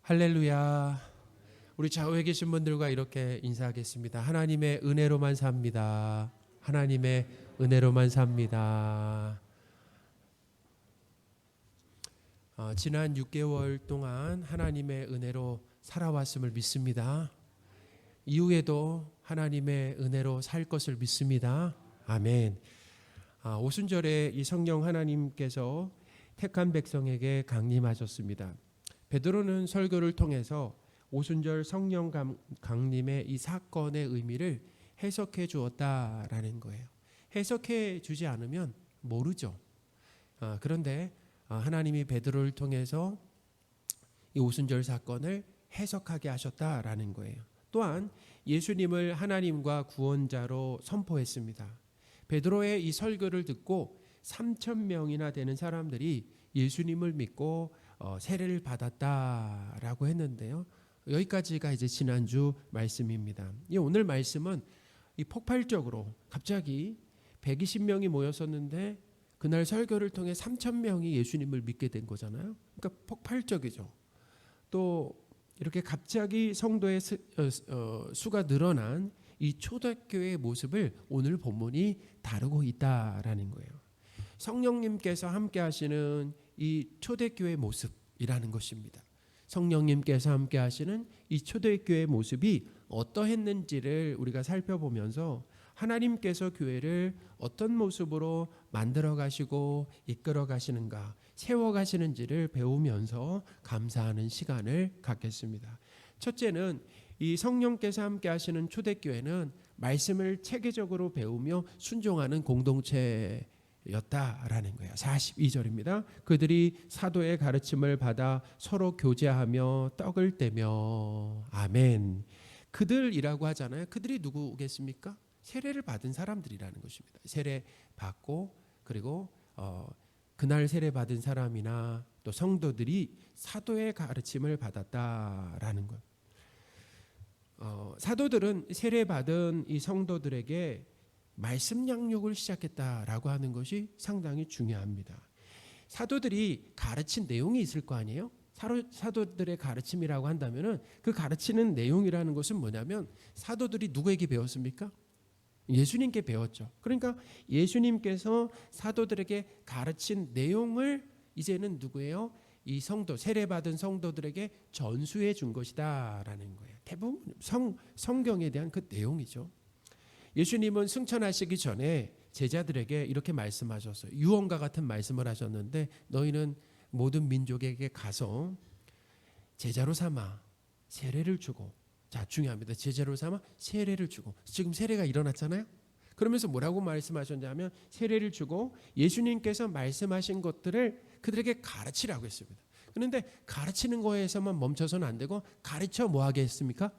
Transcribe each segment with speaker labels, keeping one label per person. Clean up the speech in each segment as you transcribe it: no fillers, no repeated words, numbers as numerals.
Speaker 1: 할렐루야. 우리 좌우에 계신 분들과 이렇게 인사하겠습니다. 하나님의 은혜로만 삽니다. 하나님의 은혜로만 삽니다. 지난 6개월 동안 하나님의 은혜로 살아왔음을 믿습니다. 이후에도 하나님의 은혜로 살 것을 믿습니다. 아멘. 오순절에 이 성령 하나님께서 택한 백성에게 강림하셨습니다. 베드로는 설교를 통해서 오순절 성령 강림의 이 사건의 의미를 해석해 주었다라는 거예요. 해석해 주지 않으면 모르죠. 그런데 하나님이 베드로를 통해서 이 오순절 사건을 해석하게 하셨다라는 거예요. 또한 예수님을 하나님과 구원자로 선포했습니다. 베드로의 이 설교를 듣고 3,000명이나 되는 사람들이 예수님을 믿고 세례를 받았다라고 했는데요. 여기까지가 이제 지난주 말씀입니다. 이 오늘 말씀은 이 폭발적으로 갑자기 120명이 모였었는데 그날 설교를 통해 3,000명이 예수님을 믿게 된 거잖아요. 그러니까 폭발적이죠. 또 이렇게 갑자기 성도의 수가 늘어난 이 초대교회의 모습을 오늘 본문이 다루고 있다라는 거예요. 성령님께서 함께 하시는 이 초대교회의 모습이라는 것입니다. 성령님께서 함께 하시는 이 초대교회의 모습이 어떠했는지를 우리가 살펴보면서 하나님께서 교회를 어떤 모습으로 만들어 가시고 이끌어 가시는가, 세워 가시는지를 배우면서 감사하는 시간을 갖겠습니다. 첫째는 이 성령께서 함께 하시는 초대교회는 말씀을 체계적으로 배우며 순종하는 공동체였다라는 거예요. 42절입니다. 그들이 사도의 가르침을 받아 서로 교제하며 떡을 떼며 아멘. 그들이라고 하잖아요. 그들이 누구겠습니까? 세례를 받은 사람들이라는 것입니다. 세례 받고 그리고 그날 세례 받은 사람이나 또 성도들이 사도의 가르침을 받았다라는 것. 사도들은 세례 받은 이 성도들에게 말씀 양육을 시작했다라고 하는 것이 상당히 중요합니다. 사도들이 가르친 내용이 있을 거 아니에요? 사도들의 가르침이라고 한다면은 그 가르치는 내용이라는 것은 뭐냐면 사도들이 누구에게 배웠습니까? 예수님께 배웠죠. 그러니까 예수님께서 사도들에게 가르친 내용을 이제는 누구예요? 이 성도, 세례받은 성도들에게 전수해 준 것이다라는 거예요. 대부분 성경에 대한 그 내용이죠. 예수님은 승천하시기 전에 제자들에게 이렇게 말씀하셨어요. 유언과 같은 말씀을 하셨는데 너희는 모든 민족에게 가서 제자로 삼아 세례를 주고, 자 중요합니다. 제자로 삼아 세례를 주고, 지금 세례가 일어났잖아요. 그러면서 뭐라고 말씀하셨냐면 세례를 주고 예수님께서 말씀하신 것들을 그들에게 가르치라고 했습니다. 그런데 가르치는 거에서만 멈춰서는 안 되고 가르쳐 뭐 하게 했습니까?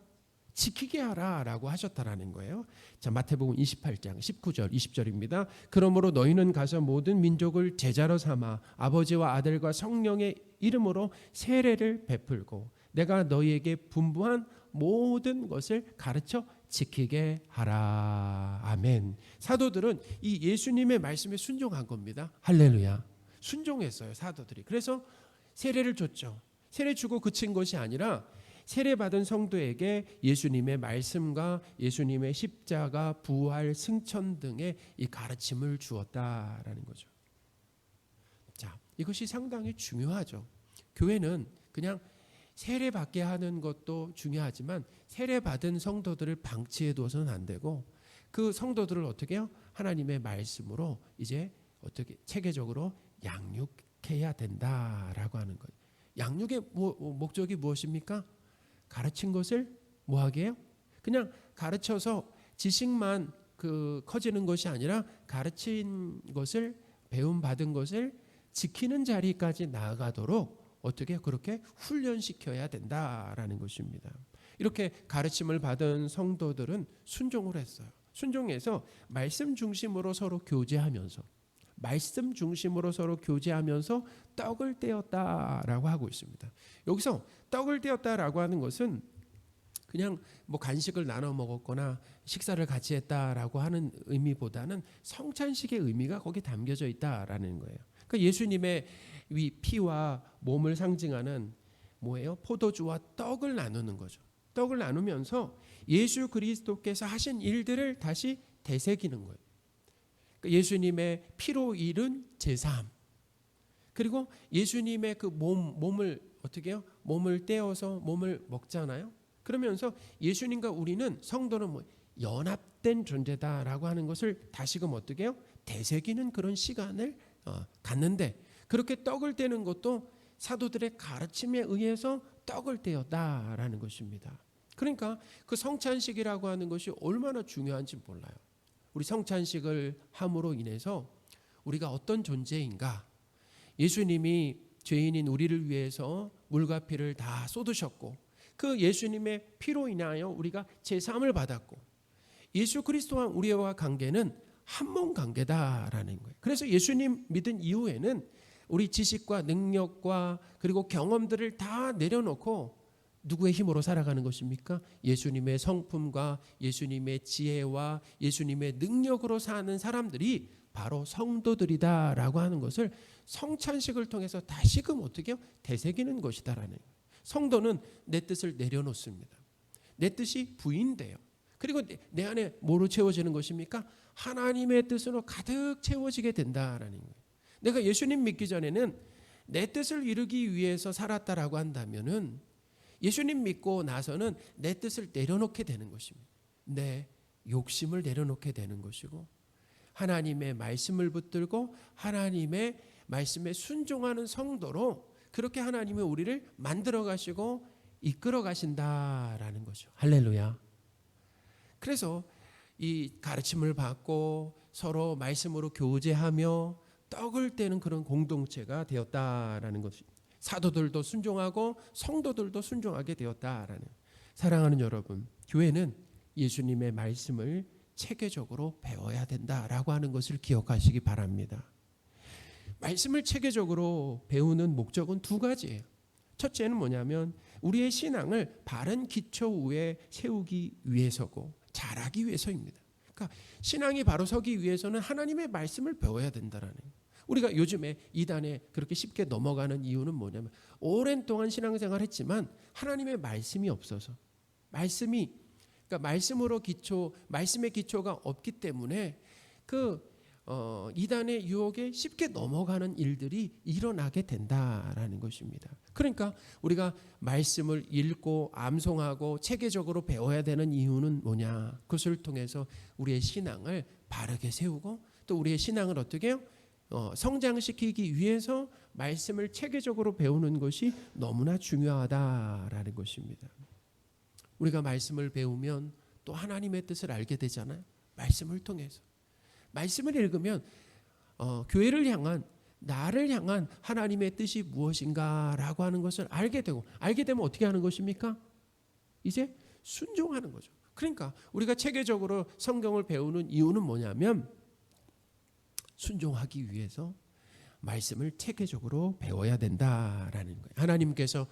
Speaker 1: 지키게 하라라고 하셨다라는 거예요. 자, 마태복음 28장 19절 20절입니다. 그러므로 너희는 가서 모든 민족을 제자로 삼아 아버지와 아들과 성령의 이름으로 세례를 베풀고 내가 너희에게 분부한 모든 것을 가르쳐 지키게 하라. 아멘. 사도들은 이 예수님의 말씀에 순종한 겁니다. 할렐루야. 순종했어요, 사도들이. 그래서 세례를 줬죠. 세례 주고 그친 것이 아니라 세례받은 성도에게 예수님의 말씀과 예수님의 십자가, 부활, 승천 등의 이 가르침을 주었다라는 거죠. 자, 이것이 상당히 중요하죠. 교회는 그냥 세례받게 하는 것도 중요하지만 세례받은 성도들을 방치해둬서는 안 되고 그 성도들을 어떻게 해요? 하나님의 말씀으로 이제 어떻게 체계적으로 양육해야 된다라고 하는 거예요. 양육의 목적이 무엇입니까? 가르친 것을 뭐하게 해요? 그냥 가르쳐서 지식만 커지는 것이 아니라 가르친 것을 배움받은 것을 지키는 자리까지 나아가도록 어떻게 그렇게 훈련시켜야 된다라는 것입니다. 이렇게 가르침을 받은 성도들은 순종을 했어요. 순종해서 말씀 중심으로 서로 교제하면서 떡을 떼었다라고 하고 있습니다. 여기서 떡을 떼었다라고 하는 것은 그냥 뭐 간식을 나눠 먹었거나 식사를 같이 했다라고 하는 의미보다는 성찬식의 의미가 거기 담겨져 있다라는 거예요. 그러니까 예수님의 이 피와 몸을 상징하는 뭐예요? 포도주와 떡을 나누는 거죠. 떡을 나누면서 예수 그리스도께서 하신 일들을 다시 되새기는 거예요. 그러니까 예수님의 피로 이룬 제사함, 그리고 예수님의 그 몸을 어떻게 해요? 몸을 떼어서 몸을 먹잖아요. 그러면서 예수님과 우리는, 성도는 뭐 연합된 존재다라고 하는 것을 다시금 어떻게 해요? 되새기는 그런 시간을 갖는데, 그렇게 떡을 떼는 것도 사도들의 가르침에 의해서 떡을 떼었다라는 것입니다. 그러니까 그 성찬식이라고 하는 것이 얼마나 중요한지 몰라요. 우리 성찬식을 함으로 인해서 우리가 어떤 존재인가, 예수님이 죄인인 우리를 위해서 물과 피를 다 쏟으셨고, 그 예수님의 피로 인하여 우리가 제사함을 받았고, 예수 그리스도와 우리와 관계는 한 몸 관계다라는 거예요. 그래서 예수님 믿은 이후에는 우리 지식과 능력과 그리고 경험들을 다 내려놓고 누구의 힘으로 살아가는 것입니까? 예수님의 성품과 예수님의 지혜와 예수님의 능력으로 사는 사람들이 바로 성도들이다라고 하는 것을 성찬식을 통해서 다시금 어떻게 해요? 되새기는 것이다라는 거예요. 성도는 내 뜻을 내려놓습니다. 내 뜻이 부인돼요. 그리고 내 안에 뭐로 채워지는 것입니까? 하나님의 뜻으로 가득 채워지게 된다라는 거예요. 내가 예수님 믿기 전에는 내 뜻을 이루기 위해서 살았다라고 한다면은, 예수님 믿고 나서는 내 뜻을 내려놓게 되는 것입니다. 내 욕심을 내려놓게 되는 것이고, 하나님의 말씀을 붙들고 하나님의 말씀에 순종하는 성도로 그렇게 하나님이 우리를 만들어 가시고 이끌어 가신다라는 거죠. 할렐루야. 그래서 이 가르침을 받고 서로 말씀으로 교제하며 떡을 떼는 그런 공동체가 되었다라는 것이, 사도들도 순종하고 성도들도 순종하게 되었다라는. 사랑하는 여러분, 교회는 예수님의 말씀을 체계적으로 배워야 된다라고 하는 것을 기억하시기 바랍니다. 말씀을 체계적으로 배우는 목적은 두 가지예요. 첫째는 뭐냐면 우리의 신앙을 바른 기초 위에 세우기 위해서고 잘하기 위해서입니다. 그러니까 신앙이 바로 서기 위해서는 하나님의 말씀을 배워야 된다라는 거예요. 우리가 요즘에 이단에 그렇게 쉽게 넘어가는 이유는 뭐냐면, 오랜 동안 신앙생활을 했지만 하나님의 말씀이 없어서, 그러니까 말씀으로 말씀의 기초가 없기 때문에 이단의 유혹에 쉽게 넘어가는 일들이 일어나게 된다라는 것입니다. 그러니까 우리가 말씀을 읽고 암송하고 체계적으로 배워야 되는 이유는 뭐냐? 그것을 통해서 우리의 신앙을 바르게 세우고, 또 우리의 신앙을 어떻게 해요? 성장시키기 위해서 말씀을 체계적으로 배우는 것이 너무나 중요하다라는 것입니다. 우리가 말씀을 배우면 또 하나님의 뜻을 알게 되잖아요. 말씀을 통해서. 말씀을 읽으면 교회를 향한, 나를 향한 하나님의 뜻이 무엇인가라고 하는 것을 알게 되고, 알게 되면 어떻게 하는 것입니까? 이제 순종하는 거죠. 그러니까 우리가 체계적으로 성경을 배우는 이유는 뭐냐면, 순종하기 위해서 말씀을 체계적으로 배워야 된다라는 거예요. 하나님께서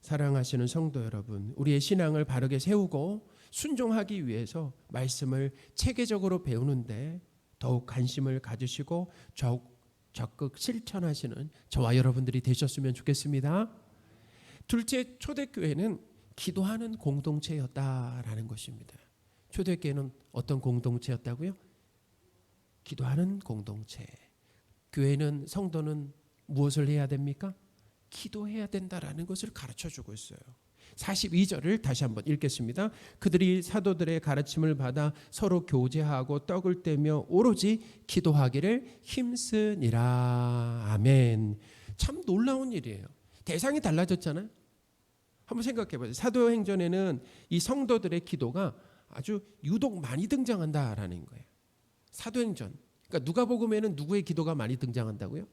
Speaker 1: 사랑하시는 성도 여러분, 우리의 신앙을 바르게 세우고 순종하기 위해서 말씀을 체계적으로 배우는데 더욱 관심을 가지시고 적극 실천하시는 저와 여러분들이 되셨으면 좋겠습니다. 둘째, 초대교회는 기도하는 공동체였다라는 것입니다. 초대교회는 어떤 공동체였다고요? 기도하는 공동체. 교회는, 성도는 무엇을 해야 됩니까? 기도해야 된다라는 것을 가르쳐주고 있어요. 42절을 다시 한번 읽겠습니다. 그들이 사도들의 가르침을 받아 서로 교제하고 떡을 떼며 오로지 기도하기를 힘쓰니라. 아멘. 참 놀라운 일이에요. 대상이 달라졌잖아요. 한번 생각해 보세요. 사도행전에는 이 성도들의 기도가 아주 유독 많이 등장한다라는 거예요. 사도행전. 그러니까 누가복음에는 누구의 기도가 많이 등장한다고요?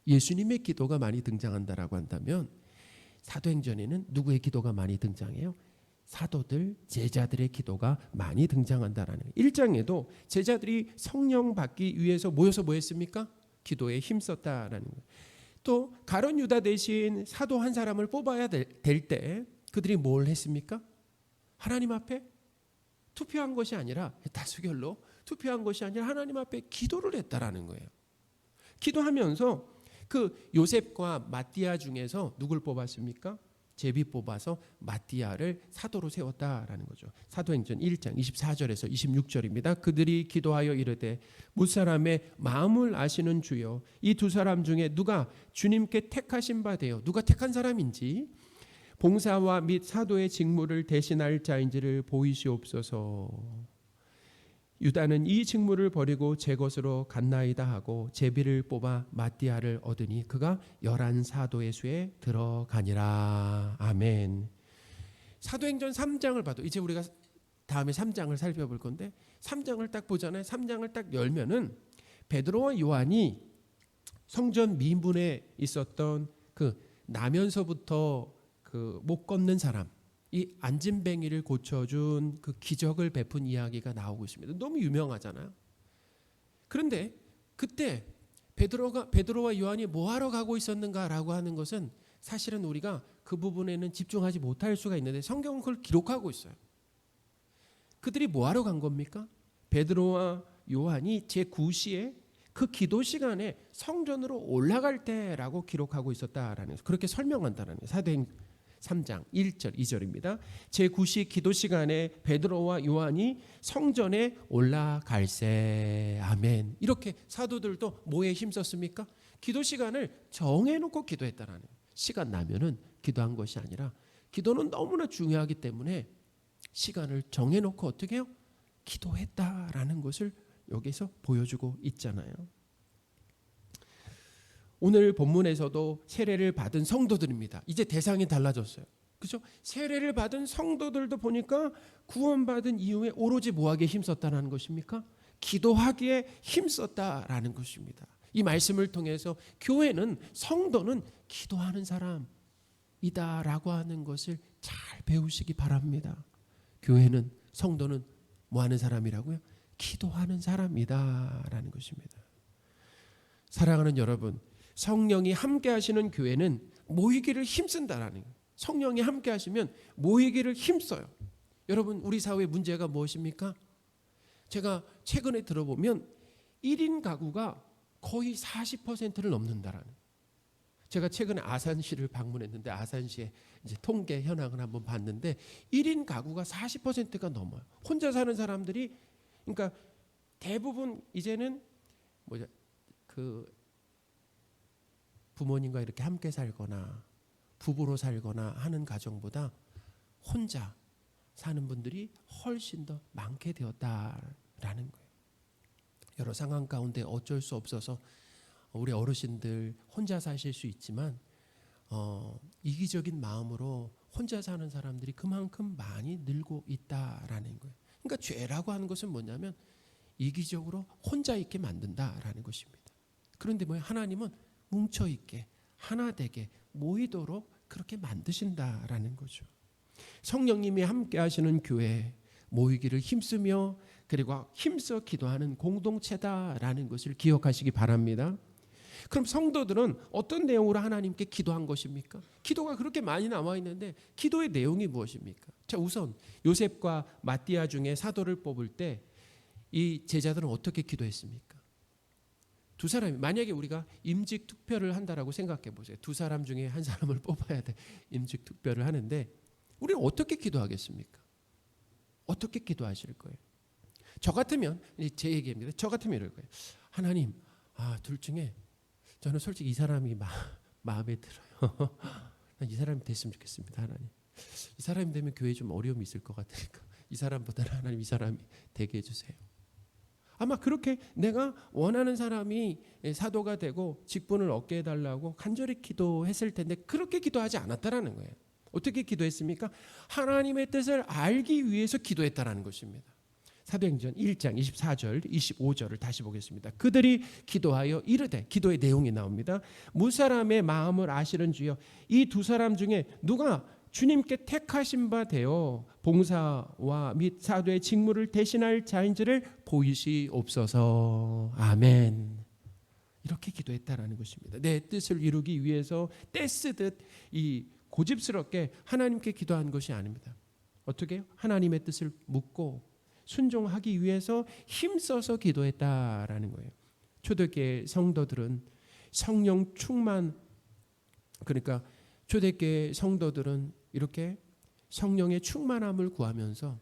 Speaker 1: 예수님의 기도가 많이 등장한다라고 한다면, 사도행전에는 누구의 기도가 많이 등장해요? 사도들, 제자들의 기도가 많이 등장한다라는 거예요. 1장에도 제자들이 성령 받기 위해서 모여서 뭐 했습니까? 기도에 힘썼다라는 거예요. 또 가룟 유다 대신 사도 한 사람을 뽑아야 될 때 그들이 뭘 했습니까? 하나님 앞에 투표한 것이 아니라, 다수결로 투표한 것이 아니라 하나님 앞에 기도를 했다라는 거예요. 기도하면서 그 요셉과 마띠아 중에서 누굴 뽑았습니까? 제비 뽑아서 마띠아를 사도로 세웠다라는 거죠. 사도행전 1장 24절에서 26절입니다. 그들이 기도하여 이르되 무사람의 마음을 아시는 주여 이 두 사람 중에 누가 주님께 택하신 바 되어 누가 택한 사람인지 봉사와 및 사도의 직무를 대신할 자인지를 보이시옵소서. 유다는 이 직무를 버리고 제 것으로 갔나이다 하고 제비를 뽑아 마띠아를 얻으니 그가 11 사도의 수에 들어가니라. 아멘. 사도행전 3장을 봐도 이제 우리가 다음에 3장을 살펴볼 건데 3장을 딱 보잖아요. 3장을 딱 열면은 베드로와 요한이 성전 미문에 있었던 그 나면서부터 그 못 걷는 사람, 이 안진뱅이를 고쳐준 그 기적을 베푼 이야기가 나오고 있습니다. 너무 유명하잖아요. 그런데 그때 베드로와 요한이 뭐하러 가고 있었는가라고 하는 것은 사실은 우리가 그 부분에는 집중하지 못할 수가 있는데 성경은 그걸 기록하고 있어요. 그들이 뭐하러 간 겁니까? 베드로와 요한이 제9시에 그 기도 시간에 성전으로 올라갈 때라고 기록하고 있었다라는 그렇게 설명한다는 거예요. 사도행 3장 1절 2절입니다. 제9시 기도 시간에 베드로와 요한이 성전에 올라갈세. 아멘. 이렇게 사도들도 뭐에 힘썼습니까? 기도 시간을 정해놓고 기도했다라는 거예요. 시간 나면은 기도한 것이 아니라 기도는 너무나 중요하기 때문에 시간을 정해놓고 어떻게 해요? 기도했다라는 것을 여기서 보여주고 있잖아요. 오늘 본문에서도 세례를 받은 성도들입니다. 이제 대상이 달라졌어요. 그렇죠? 세례를 받은 성도들도 보니까 구원받은 이후에 오로지 뭐하기에 힘썼다는 것입니까? 기도하기에 힘썼다라는 것입니다. 이 말씀을 통해서 교회는 성도는 기도하는 사람이다라고 하는 것을 잘 배우시기 바랍니다. 교회는 성도는 뭐하는 사람이라고요? 기도하는 사람이다라는 것입니다. 사랑하는 여러분, 성령이 함께 하시는 교회는 모이기를 힘쓴다라는 거예요. 성령이 함께 하시면 모이기를 힘써요. 여러분, 우리 사회의 문제가 무엇입니까? 제가 최근에 들어보면 1인 가구가 거의 40%를 넘는다라는 거예요. 제가 최근에 아산시를 방문했는데 아산시의 이제 통계 현황을 한번 봤는데 1인 가구가 40%가 넘어요. 혼자 사는 사람들이 그러니까 대부분 이제는 그 부모님과 이렇게 함께 살거나 부부로 살거나 하는 가정보다 혼자 사는 분들이 훨씬 더 많게 되었다라는 거예요. 여러 상황 가운데 어쩔 수 없어서 우리 어르신들 혼자 사실 수 있지만 이기적인 마음으로 혼자 사는 사람들이 그만큼 많이 늘고 있다라는 거예요. 그러니까 죄라고 하는 것은 뭐냐면 이기적으로 혼자 있게 만든다라는 것입니다. 그런데 하나님은 뭉쳐 있게 하나 되게 모이도록 그렇게 만드신다라는 거죠. 성령님이 함께 하시는 교회 모이기를 힘쓰며 그리고 힘써 기도하는 공동체다라는 것을 기억하시기 바랍니다. 그럼 성도들은 어떤 내용으로 하나님께 기도한 것입니까? 기도가 그렇게 많이 나와 있는데 기도의 내용이 무엇입니까? 자, 우선 요셉과 마띠아 중에 사도를 뽑을 때 이 제자들은 어떻게 기도했습니까? 두 사람이 만약에 우리가 임직 투표를 한다라고 생각해 보세요. 두 사람 중에 한 사람을 뽑아야 돼. 임직 투표를 하는데 우리는 어떻게 기도하겠습니까? 어떻게 기도하실 거예요? 저 같으면 제 얘기입니다. 저 같으면 이럴 거예요. 하나님, 둘 중에 저는 솔직히 이 사람이 마음에 들어요. 이 사람이 됐으면 좋겠습니다. 하나님. 이 사람이 되면 교회에 좀 어려움이 있을 것 같으니까 이 사람보다는 하나님 이 사람이 되게 해주세요. 아마 그렇게 내가 원하는 사람이 사도가 되고 직분을 얻게 해달라고 간절히 기도했을 텐데 그렇게 기도하지 않았다라는 거예요. 어떻게 기도했습니까? 하나님의 뜻을 알기 위해서 기도했다라는 것입니다. 사도행전 1장 24절 25절을 다시 보겠습니다. 그들이 기도하여 이르되, 기도의 내용이 나옵니다. 무사람의 마음을 아시는 주여 이 두 사람 중에 누가 주님께 택하신 바 되어 봉사와 및 사도의 직무를 대신할 자인지를 보이시옵소서. 아멘. 이렇게 기도했다라는 것입니다. 내 뜻을 이루기 위해서 떼쓰듯 이 고집스럽게 하나님께 기도한 것이 아닙니다. 어떻게 해요? 하나님의 뜻을 묻고 순종하기 위해서 힘써서 기도했다라는 거예요. 초대교회 성도들은 성령 충만, 그러니까 초대교회 성도들은 이렇게 성령의 충만함을 구하면서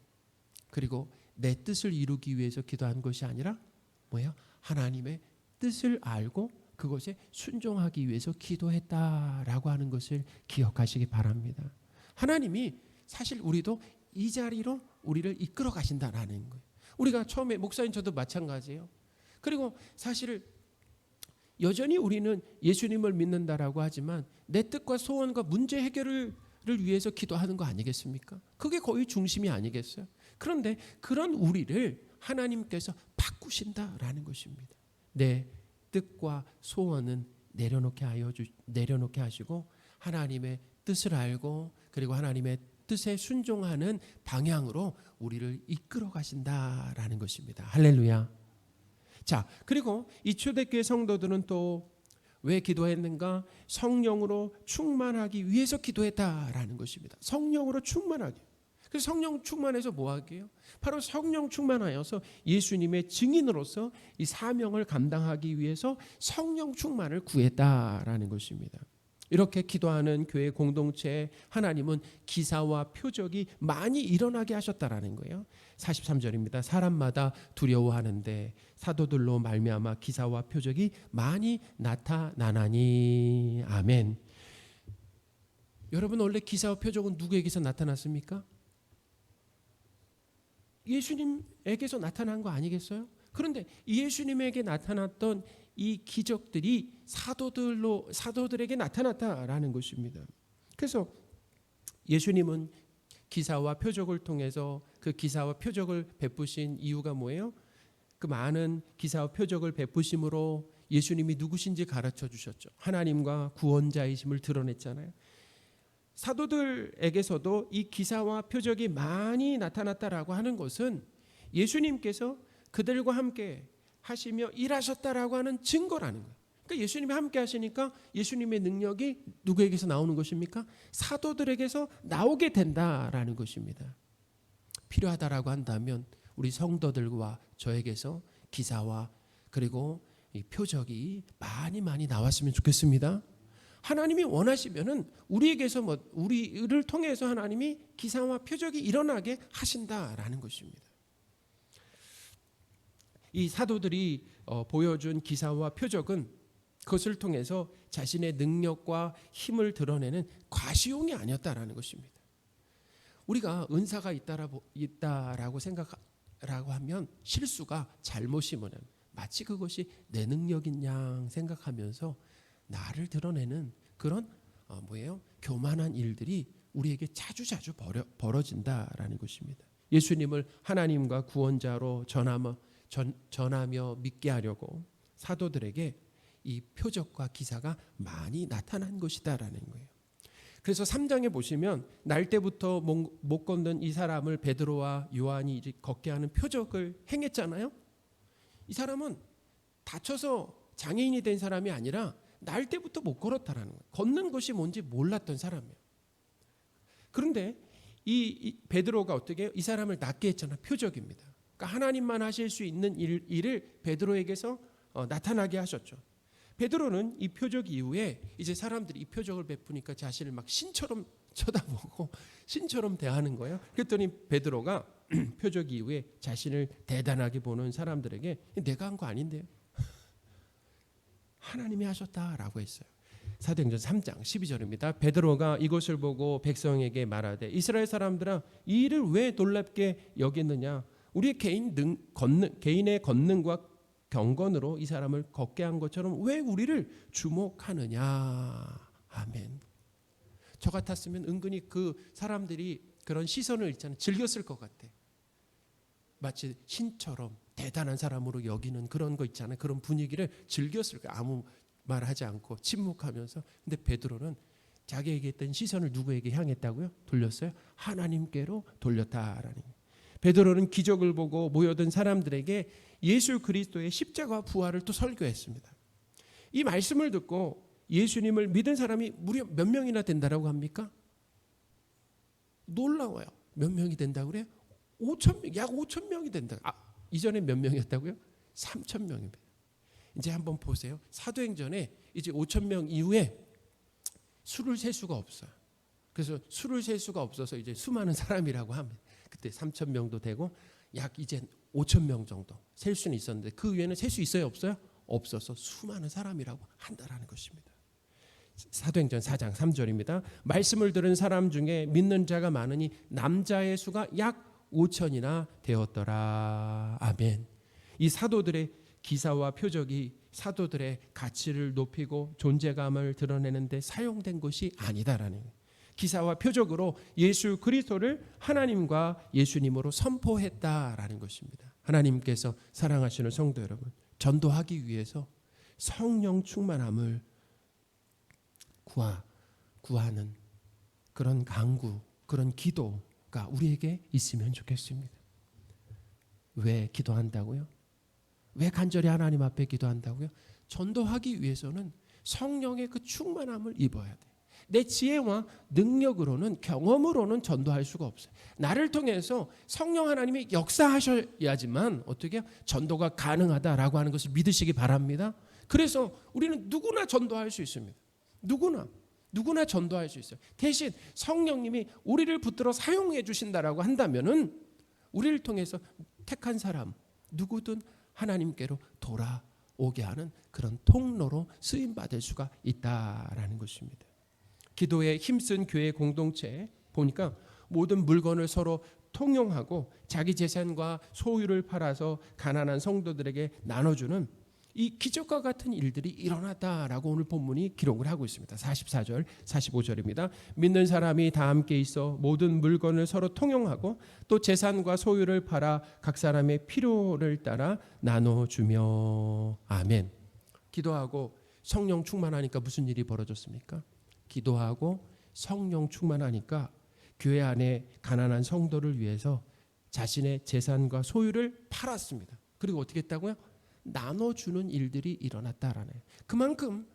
Speaker 1: 그리고 내 뜻을 이루기 위해서 기도한 것이 아니라 뭐예요? 하나님의 뜻을 알고 그것에 순종하기 위해서 기도했다라고 하는 것을 기억하시기 바랍니다. 하나님이 사실 우리도 이 자리로 우리를 이끌어 가신다라는 거예요. 우리가 처음에 목사님 저도 마찬가지예요. 그리고 사실 여전히 우리는 예수님을 믿는다라고 하지만 내 뜻과 소원과 문제 해결을 위해서 기도하는 거 아니겠습니까? 그게 거의 중심이 아니겠어요? 그런데 그런 우리를 하나님께서 바꾸신다라는 것입니다. 내 뜻과 소원은 내려놓게 하시고 하나님의 뜻을 알고 그리고 하나님의 뜻에 순종하는 방향으로 우리를 이끌어 가신다라는 것입니다. 할렐루야. 자, 그리고 이 초대교회 성도들은 또 왜 기도했는가? 성령으로 충만하기 위해서 기도했다라는 것입니다. 성령으로 충만하기. 그래서 성령 충만해서 뭐 하게요? 바로 성령 충만하여서 예수님의 증인으로서 이 사명을 감당하기 위해서 성령 충만을 구했다라는 것입니다. 이렇게 기도하는 교회 공동체에 하나님은 기사와 표적이 많이 일어나게 하셨다라는 거예요. 43절입니다. 사람마다 두려워하는데 사도들로 말미암아 기사와 표적이 많이 나타나나니. 아멘. 여러분, 원래 기사와 표적은 누구에게서 나타났습니까? 예수님에게서 나타난 거 아니겠어요? 그런데 예수님에게 나타났던 이 기적들이 사도들에게 나타났다라는 것입니다. 그래서 예수님은 기사와 표적을 통해서 그 기사와 표적을 베푸신 이유가 뭐예요? 그 많은 기사와 표적을 베푸심으로 예수님이 누구신지 가르쳐 주셨죠. 하나님과 구원자이심을 드러냈잖아요. 사도들에게서도 이 기사와 표적이 많이 나타났다라고 하는 것은 예수님께서 그들과 함께 하시며 일하셨다라고 하는 증거라는 거예요. 그러니까 예수님이 함께 하시니까 예수님의 능력이 누구에게서 나오는 것입니까? 사도들에게서 나오게 된다라는 것입니다. 필요하다라고 한다면 우리 성도들과 저에게서 기사와 그리고 이 표적이 많이 나왔으면 좋겠습니다. 하나님이 원하시면은 우리에게서 우리를 통해서 하나님이 기사와 표적이 일어나게 하신다라는 것입니다. 이 사도들이 보여준 기사와 표적은 그것을 통해서 자신의 능력과 힘을 드러내는 과시용이 아니었다라는 것입니다. 우리가 은사가 있다라고 생각하라고 하면 실수가 잘못이면 마치 그것이 내 능력인 양 생각하면서 나를 드러내는 그런 교만한 일들이 우리에게 자주 벌어진다라는 것입니다. 예수님을 하나님과 구원자로 전하며 믿게 하려고 사도들에게 이 표적과 기사가 많이 나타난 것이다라는 거예요. 그래서 3장에 보시면 날 때부터 못 걷는 이 사람을 베드로와 요한이 걷게 하는 표적을 행했잖아요. 이 사람은 다쳐서 장애인이 된 사람이 아니라 날 때부터 못 걸었다라는 거예요. 걷는 것이 뭔지 몰랐던 사람이에요. 그런데 이 베드로가 어떻게 이 사람을 낫게 했잖아요. 표적입니다. 그러니까 하나님만 하실 수 있는 일을 베드로에게서 나타나게 하셨죠. 베드로는 이 표적 이후에 이제 사람들이 이 표적을 베푸니까 자신을 막 신처럼 쳐다보고 신처럼 대하는 거예요. 그랬더니 베드로가 표적 이후에 자신을 대단하게 보는 사람들에게 내가 한 거 아닌데요. 하나님이 하셨다라고 했어요. 사도행전 3장 12절입니다. 베드로가 이것을 보고 백성에게 말하되 이스라엘 사람들아 이 일을 왜 놀랍게 여기느냐. 우리의 개인의 권능과 경건으로 이 사람을 걷게 한 것처럼 왜 우리를 주목하느냐. 아멘. 저 같았으면 은근히 그 사람들이 그런 시선을 있잖아요. 즐겼을 것 같아. 마치 신처럼 대단한 사람으로 여기는 그런 거 있잖아요. 그런 분위기를 즐겼을 거예요. 아무 말하지 않고 침묵하면서. 근데 베드로는 자기에게 했던 시선을 누구에게 향했다고요? 돌렸어요? 하나님께로 돌렸다라는 거예요. 베드로는 기적을 보고 모여든 사람들에게 예수 그리스도의 십자가 부활을 또 설교했습니다. 이 말씀을 듣고 예수님을 믿은 사람이 무려 몇 명이나 된다라고 합니까? 놀라워요. 몇 명이 된다고 그래요? 5,000명, 약 5,000명이 된다. 이전에 몇 명이었다고요? 3,000명입니다. 이제 한번 보세요. 사도행전에 이제 5,000명 이후에 수를 셀 수가 없어요. 그래서 수를 셀 수가 없어서 이제 수많은 사람이라고 합니다. 그때 3,000명도 되고 약 이제 5,000명 정도 셀 수는 있었는데 그 위에는 셀 수 있어요, 없어요? 없어서 수많은 사람이라고 한다라는 것입니다. 사도행전 4장 3절입니다. 말씀을 들은 사람 중에 믿는 자가 많으니 남자의 수가 약 5,000이나 되었더라. 아멘. 이 사도들의 기사와 표적이 사도들의 가치를 높이고 존재감을 드러내는데 사용된 것이 아니다라는 거예요. 기사와 표적으로 예수 그리스도를 하나님과 예수님으로 선포했다라는 것입니다. 하나님께서 사랑하시는 성도 여러분, 전도하기 위해서 성령 충만함을 구하는 그런 간구, 그런 기도가 우리에게 있으면 좋겠습니다. 왜 기도한다고요? 왜 간절히 하나님 앞에 기도한다고요? 전도하기 위해서는 성령의 그 충만함을 입어야 돼. 내 지혜와 능력으로는, 경험으로는 전도할 수가 없어요. 나를 통해서 성령 하나님이 역사하셔야지만 어떻게 해요? 전도가 가능하다라고 하는 것을 믿으시기 바랍니다. 그래서 우리는 누구나 전도할 수 있습니다. 누구나 전도할 수 있어요. 대신 성령님이 우리를 붙들어 사용해 주신다라고 한다면은 우리를 통해서 택한 사람 누구든 하나님께로 돌아오게 하는 그런 통로로 쓰임 받을 수가 있다라는 것입니다. 기도에 힘쓴 교회 공동체 보니까 모든 물건을 서로 통용하고 자기 재산과 소유를 팔아서 가난한 성도들에게 나눠주는 이 기적과 같은 일들이 일어났다라고 오늘 본문이 기록을 하고 있습니다. 44절, 45절입니다. 믿는 사람이 다 함께 있어 모든 물건을 서로 통용하고 또 재산과 소유를 팔아 각 사람의 필요를 따라 나눠주며. 아멘. 기도하고 성령 충만하니까 무슨 일이 벌어졌습니까? 기도하고 성령 충만하니까 교회 안에 가난한 성도를 위해서 자신의 재산과 소유를 팔았습니다. 그리고 어떻게 했다고요? 나눠주는 일들이 일어났다라네. 그만큼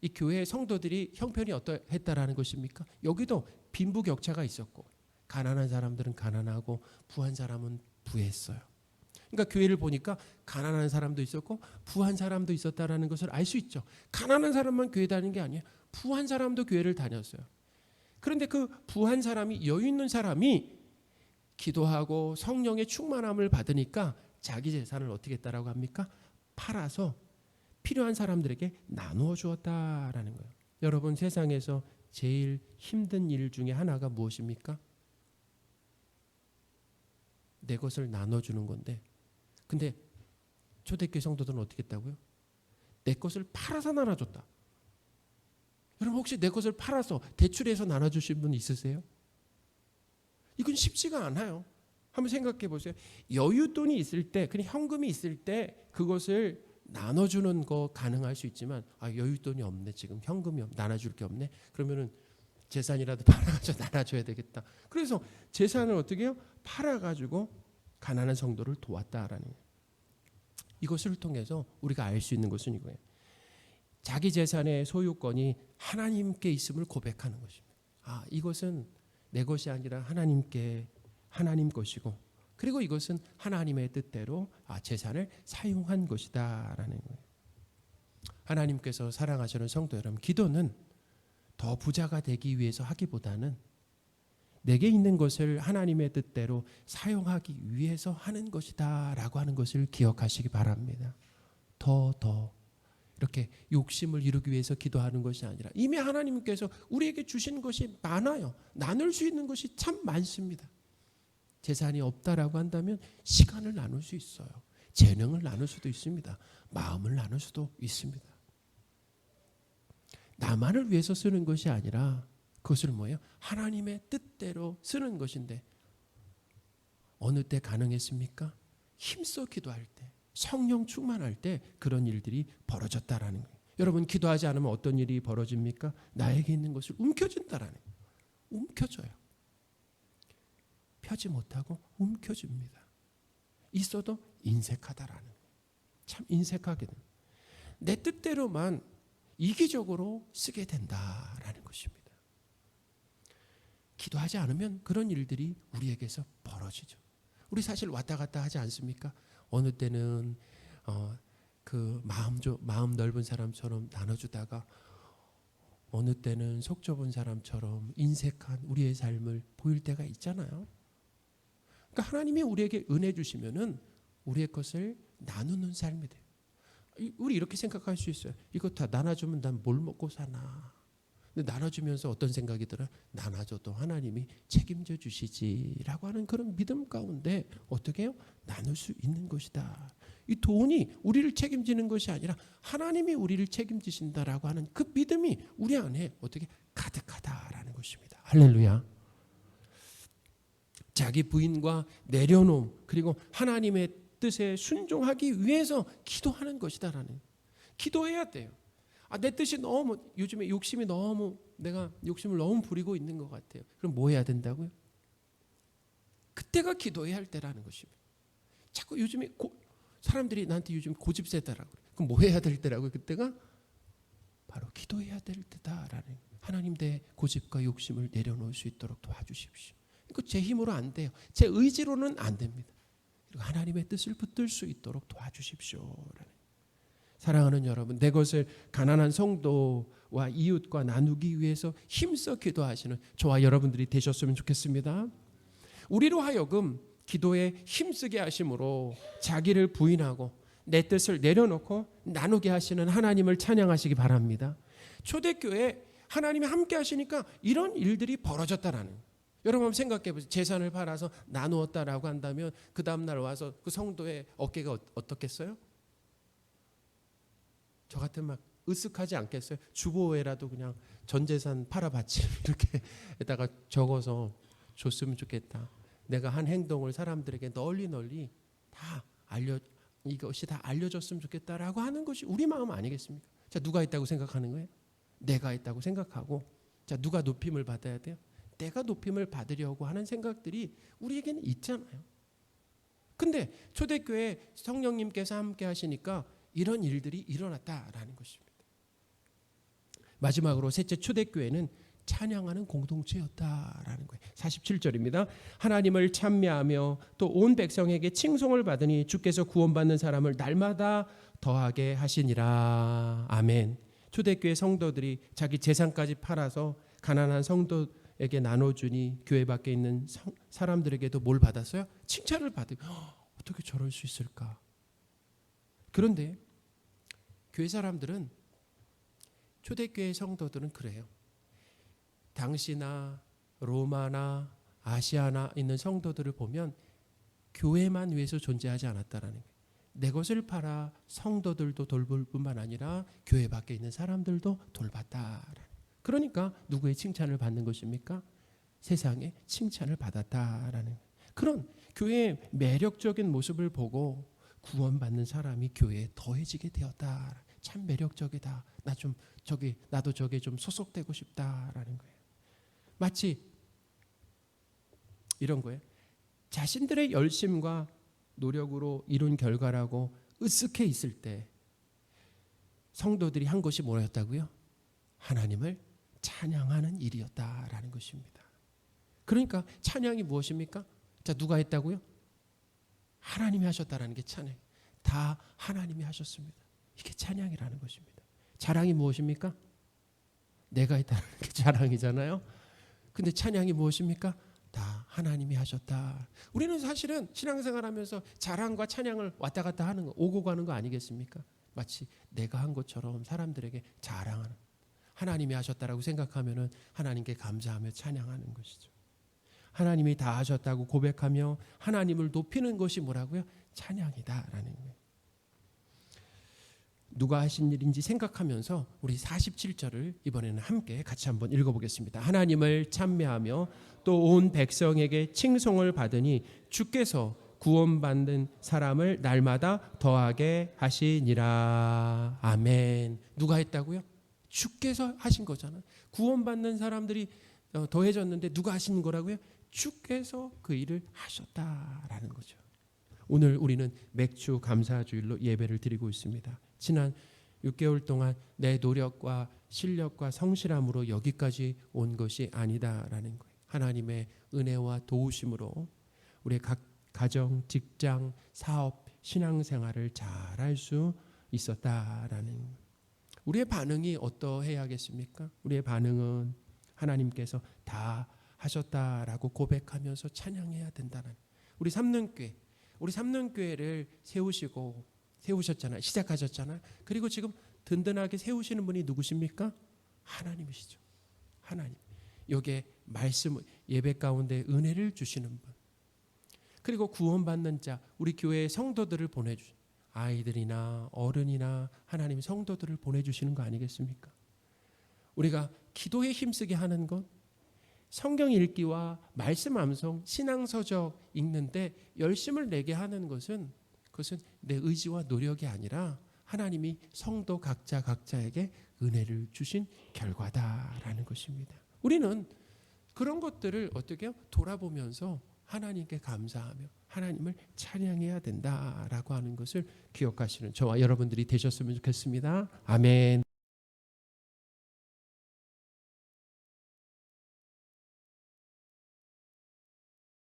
Speaker 1: 이 교회의 성도들이 형편이 어떠했다라는 것입니까? 여기도 빈부격차가 있었고 가난한 사람들은 가난하고 부한 사람은 부했어요. 그러니까 교회를 보니까 가난한 사람도 있었고 부한 사람도 있었다라는 것을 알 수 있죠. 가난한 사람만 교회 다니는 게 아니에요. 부한 사람도 교회를 다녔어요. 그런데 그 부한 사람이, 여유 있는 사람이 기도하고 성령의 충만함을 받으니까 자기 재산을 어떻게 했다라고 합니까? 팔아서 필요한 사람들에게 나누어 주었다라는 거예요. 여러분, 세상에서 제일 힘든 일 중에 하나가 무엇입니까? 내 것을 나눠주는 건데, 근데 초대교회 성도들은 어떻게 했다고요? 내 것을 팔아서 나눠줬다. 여러분, 혹시 내 것을 팔아서 대출해서 나눠주신 분 있으세요? 이건 쉽지가 않아요. 한번 생각해 보세요. 여윳돈이 있을 때, 그냥 현금이 있을 때 그것을 나눠주는 거 가능할 수 있지만, 여윳돈이 없네, 지금 현금이 나눠줄 게 없네. 그러면은 재산이라도 팔아가지고 나눠줘야 되겠다. 그래서 재산을 어떻게 해요? 팔아가지고 가난한 성도를 도왔다라는 거예요. 이것을 통해서 우리가 알 수 있는 것은 이거예요. 자기 재산의 소유권이 하나님께 있음을 고백하는 것입니다. 이것은 내 것이 아니라 하나님 것이고, 그리고 이것은 하나님의 뜻대로 재산을 사용한 것이다라는 거예요. 하나님께서 사랑하시는 성도 여러분, 기도는 더 부자가 되기 위해서 하기보다는 내게 있는 것을 하나님의 뜻대로 사용하기 위해서 하는 것이다라고 하는 것을 기억하시기 바랍니다. 더 이렇게 욕심을 이루기 위해서 기도하는 것이 아니라 이미 하나님께서 우리에게 주신 것이 많아요. 나눌 수 있는 것이 참 많습니다. 재산이 없다라고 한다면 시간을 나눌 수 있어요. 재능을 나눌 수도 있습니다. 마음을 나눌 수도 있습니다. 나만을 위해서 쓰는 것이 아니라 그것을 뭐예요? 하나님의 뜻대로 쓰는 것인데, 어느 때 가능했습니까? 힘써 기도할 때, 성령 충만할 때 그런 일들이 벌어졌다라는 거예요. 여러분, 기도하지 않으면 어떤 일이 벌어집니까? 나에게 있는 것을 움켜쥔다라는 거예요. 움켜줘요. 펴지 못하고 움켜줍니다. 있어도 인색하다라는 거예요. 참 인색하게 됩니다. 내 뜻대로만 이기적으로 쓰게 된다라는 것입니다. 기도하지 않으면 그런 일들이 우리에게서 벌어지죠. 우리 사실 왔다 갔다 하지 않습니까? 어느 때는 그 마음 넓은 사람처럼 나눠주다가 어느 때는 속 좁은 사람처럼 인색한 우리의 삶을 보일 때가 있잖아요. 그러니까 하나님이 우리에게 은혜 주시면은 우리의 것을 나누는 삶이 돼요. 우리 이렇게 생각할 수 있어요. 이거 다 나눠주면 난 뭘 먹고 사나. 근데 나눠주면서 어떤 생각이 들어요? 나눠줘도 하나님이 책임져 주시지라고 하는 그런 믿음 가운데 어떻게 해요? 나눌 수 있는 것이다. 이 돈이 우리를 책임지는 것이 아니라 하나님이 우리를 책임지신다라고 하는 그 믿음이 우리 안에 어떻게 가득하다라는 것입니다. 할렐루야. 자기 부인과 내려놓음 그리고 하나님의 뜻에 순종하기 위해서 기도하는 것이다라는. 기도해야 돼요. 내 뜻이 너무 요즘에 욕심이 너무 내가 욕심을 너무 부리고 있는 것 같아요. 그럼 뭐 해야 된다고요? 그때가 기도해야 할 때라는 것입니다. 자꾸 요즘에 사람들이 나한테 요즘 고집세다라고 그래. 그럼 뭐 해야 될 때라고요? 그때가 바로 기도해야 될 때다라는. 하나님 내 고집과 욕심을 내려놓을 수 있도록 도와주십시오. 이거 제 힘으로 안 돼요. 제 의지로는 안 됩니다. 그리고 하나님의 뜻을 붙들 수 있도록 도와주십시오라는. 사랑하는 여러분, 내 것을 가난한 성도와 이웃과 나누기 위해서 힘써 기도하시는 저와 여러분들이 되셨으면 좋겠습니다. 우리로 하여금 기도에 힘쓰게 하심으로 자기를 부인하고 내 뜻을 내려놓고 나누게 하시는 하나님을 찬양하시기 바랍니다. 초대교회 하나님이 함께 하시니까 이런 일들이 벌어졌다라는. 여러분 한번 생각해 보세요. 재산을 팔아서 나누었다라고 한다면 그 다음날 와서 그 성도의 어깨가 어떻겠어요? 저 같으면 막 으쓱하지 않겠어요? 주보에라도 그냥 전 재산 팔아봤지 이렇게 에다가 적어서 줬으면 좋겠다. 내가 한 행동을 사람들에게 널리 다 이것이 다 알려졌으면 좋겠다라고 하는 것이 우리 마음 아니겠습니까? 자, 누가 있다고 생각하는 거예요? 내가 있다고 생각하고. 자, 누가 높임을 받아야 돼요? 내가 높임을 받으려고 하는 생각들이 우리에게는 있잖아요. 근데 초대교회 성령님께서 함께 하시니까 이런 일들이 일어났다라는 것입니다. 마지막으로 셋째, 초대교회는 찬양하는 공동체였다라는 거예요. 47절입니다. 하나님을 찬미하며 또 온 백성에게 칭송을 받으니 주께서 구원받는 사람을 날마다 더하게 하시니라. 아멘. 초대교회 성도들이 자기 재산까지 팔아서 가난한 성도에게 나눠주니 교회 밖에 있는 사람들에게도 뭘 받았어요? 칭찬을 받으고 어떻게 저럴 수 있을까? 그런데 교회 사람들은, 초대교회 성도들은 그래요. 당시나 로마나 아시아나 있는 성도들을 보면 교회만 위해서 존재하지 않았다라는 거예요. 내 것을 팔아 성도들도 돌볼 뿐만 아니라 교회 밖에 있는 사람들도 돌봤다. 그러니까 누구의 칭찬을 받는 것입니까? 세상의 칭찬을 받았다라는 그런 교회의 매력적인 모습을 보고 구원받는 사람이 교회에 더해지게 되었다. 참 매력적이다. 나도 저게 좀 소속되고 싶다라는 거예요. 마치 이런 거예요. 자신들의 열심과 노력으로 이룬 결과라고 으쓱해 있을 때 성도들이 한 것이 뭐였다고요? 하나님을 찬양하는 일이었다라는 것입니다. 그러니까 찬양이 무엇입니까? 자, 누가 했다고요? 하나님이 하셨다라는 게 찬양. 다 하나님이 하셨습니다. 이게 찬양이라는 것입니다. 자랑이 무엇입니까? 내가 했다는 게 자랑이잖아요. 근데 찬양이 무엇입니까? 다 하나님이 하셨다. 우리는 사실은 신앙생활하면서 자랑과 찬양을 왔다 갔다 하는 거, 오고 가는 거 아니겠습니까? 마치 내가 한 것처럼 사람들에게 자랑하는, 하나님이 하셨다라고 생각하면은 하나님께 감사하며 찬양하는 것이죠. 하나님이 다 하셨다고 고백하며 하나님을 높이는 것이 뭐라고요? 찬양이다라는 거예요. 누가 하신 일인지 생각하면서 우리 47절을 이번에는 함께 같이 한번 읽어보겠습니다. 하나님을 찬미하며 또 온 백성에게 칭송을 받으니 주께서 구원받는 사람을 날마다 더하게 하시니라. 아멘. 누가 했다고요? 주께서 하신 거잖아요. 구원받는 사람들이 더해졌는데 누가 하신 거라고요? 주께서 그 일을 하셨다라는 거죠. 오늘 우리는 맥주 감사주일로 예배를 드리고 있습니다. 지난 6개월 동안 내 노력과 실력과 성실함으로 여기까지 온 것이 아니다라는 거예요. 하나님의 은혜와 도우심으로 우리의 각 가정, 직장, 사업, 신앙생활을 잘할 수 있었다라는 거예요. 우리의 반응이 어떠해야겠습니까? 우리의 반응은 하나님께서 다 하셨다라고 고백하면서 찬양해야 된다는, 우리 삼능교회를 세우셨잖아요. 시작하셨잖아요. 그리고 지금 든든하게 세우시는 분이 누구십니까? 하나님이시죠. 하나님. 여기에 말씀, 예배 가운데 은혜를 주시는 분. 그리고 구원받는 자, 우리 교회의 성도들을 보내주시는, 아이들이나 어른이나 하나님 성도들을 보내주시는 거 아니겠습니까? 우리가 기도에 힘쓰게 하는 것, 성경 읽기와 말씀 암송, 신앙서적 읽는데 열심을 내게 하는 것은, 그것은 내 의지와 노력이 아니라 하나님이 성도 각자에게 은혜를 주신 결과다라는 것입니다. 우리는 그런 것들을 어떻게 돌아보면서 하나님께 감사하며 하나님을 찬양해야 된다라고 하는 것을 기억하시는 저와 여러분들이 되셨으면 좋겠습니다. 아멘.